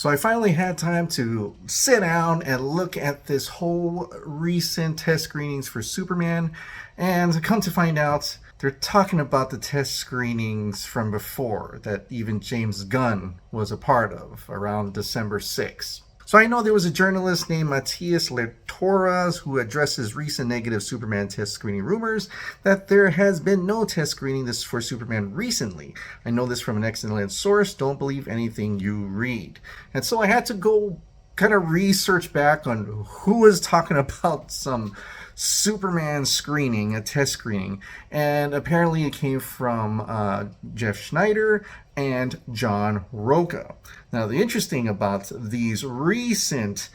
So I finally had time to sit down and look at this whole recent test screenings for Superman, and come to find out they're talking about the test screenings from before that even James Gunn was a part of around December 6th. So I know there was a journalist named Matias Lertoras who addresses recent negative Superman test screening rumors that there has been no test screening this for Superman recently. I know this from an excellent source. Don't believe anything you read. And so I had to go kind of research back on who was talking about some Superman screening, a test screening, and apparently it came from Jeff Schneider and John Rocha. Now, the interesting about these recent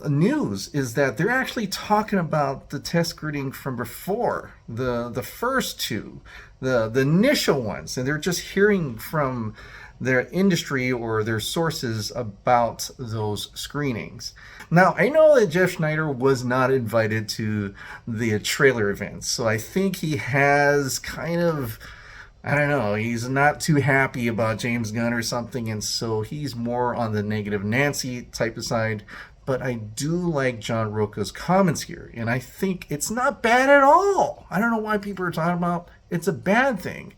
news is that they're actually talking about the test screening from before, the first two, the initial ones, and they're just hearing from their industry or their sources about those screenings. Now, I know that Jeff Schneider was not invited to the trailer events, so I think he has kind of, I don't know, he's not too happy about James Gunn or something, and so he's more on the negative Nancy type of side. But I do like John Rocha's comments here, and I think it's not bad at all. I don't know why people are talking about it's a bad thing.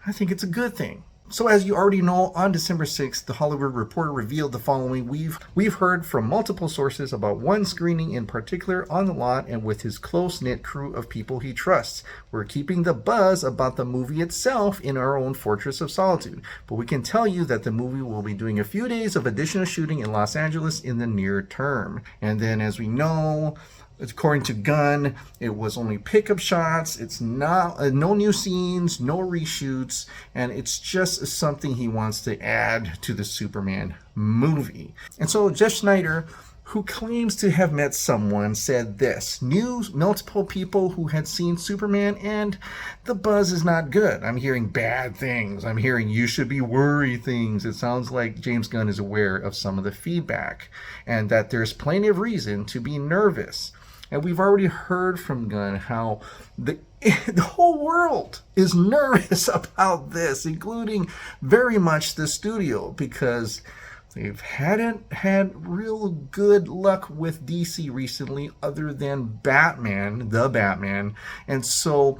I think it's a good thing. So as you already know, on December 6th, The Hollywood Reporter revealed the following. We've heard from multiple sources about one screening in particular on the lot and with his close-knit crew of people he trusts. We're keeping the buzz about the movie itself in our own fortress of solitude, but we can tell you that the movie will be doing a few days of additional shooting in Los Angeles in the near term. And then, as we know, according to Gunn, it was only pickup shots. It's not no new scenes, no reshoots, and it's just something he wants to add to the Superman movie. And so Jeff Schneider, who claims to have met someone, said this: multiple people who had seen Superman, and the buzz is not good. I'm hearing bad things. I'm hearing you should be worried things. It sounds like James Gunn is aware of some of the feedback and that there's plenty of reason to be nervous. And we've already heard from Gunn how the whole world is nervous about this, including very much the studio, because they hadn't had real good luck with DC recently other than Batman, the Batman. And so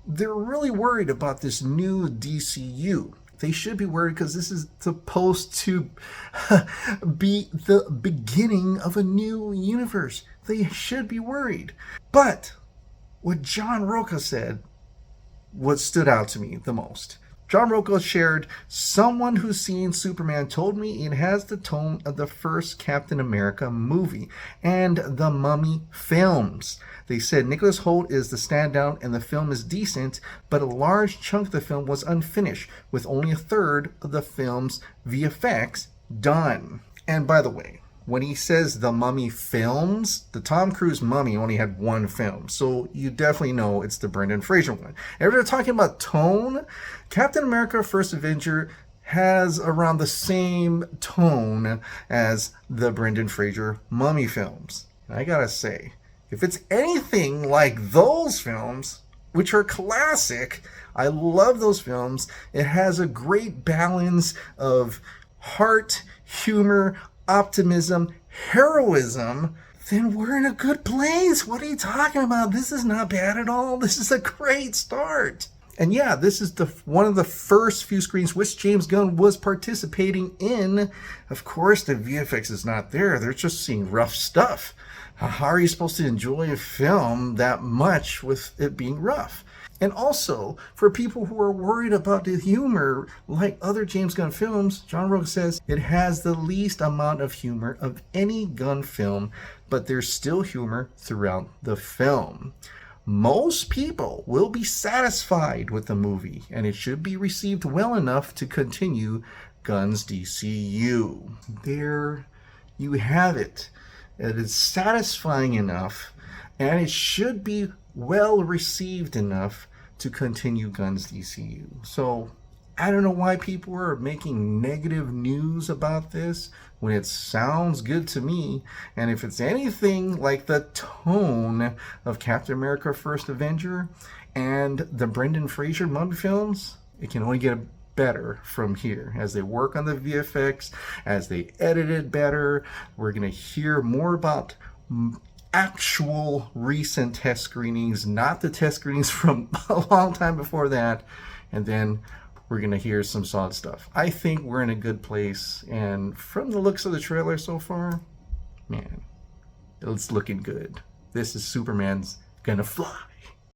they're really worried about this new DCU. They should be worried because this is supposed to be the beginning of a new universe. They should be worried. But what John Rocha said, what stood out to me the most. John Rocha shared, someone who's seen Superman told me it has the tone of the first Captain America movie and the Mummy films. They said Nicholas Hoult is the standout and the film is decent, but a large chunk of the film was unfinished, with only a third of the film's VFX done. And by the way, when he says the Mummy films, the Tom Cruise Mummy only had one film. So you definitely know it's the Brendan Fraser one. And if they're talking about tone, Captain America First Avenger has around the same tone as the Brendan Fraser Mummy films. And I gotta say, if it's anything like those films, which are classic, I love those films. It has a great balance of heart, humor, optimism, heroism, then we're in a good place. What are you talking about? This is not bad at all. This is a great start. And yeah, this is one of the first few screens which James Gunn was participating in. Of course, the VFX is not there. They're just seeing rough stuff. How are you supposed to enjoy a film that much with it being rough? And also, for people who are worried about the humor, like other James Gunn films, John Rocha says it has the least amount of humor of any Gunn film, but there's still humor throughout the film. Most people will be satisfied with the movie, and it should be received well enough to continue Gunn's DCU. There you have it. It is satisfying enough, and it should be well received enough to continue Gunn's DCU. So I don't know why people are making negative news about this when it sounds good to me. And if it's anything like the tone of Captain America First Avenger and the Brendan Fraser Mummy films, it can only get better from here as they work on the VFX, as they edit it better. We're going to hear more about actual recent test screenings, not the test screenings from a long time before that. And then we're going to hear some solid stuff. I think we're in a good place. And from the looks of the trailer so far, man, it's looking good. This is Superman's gonna fly.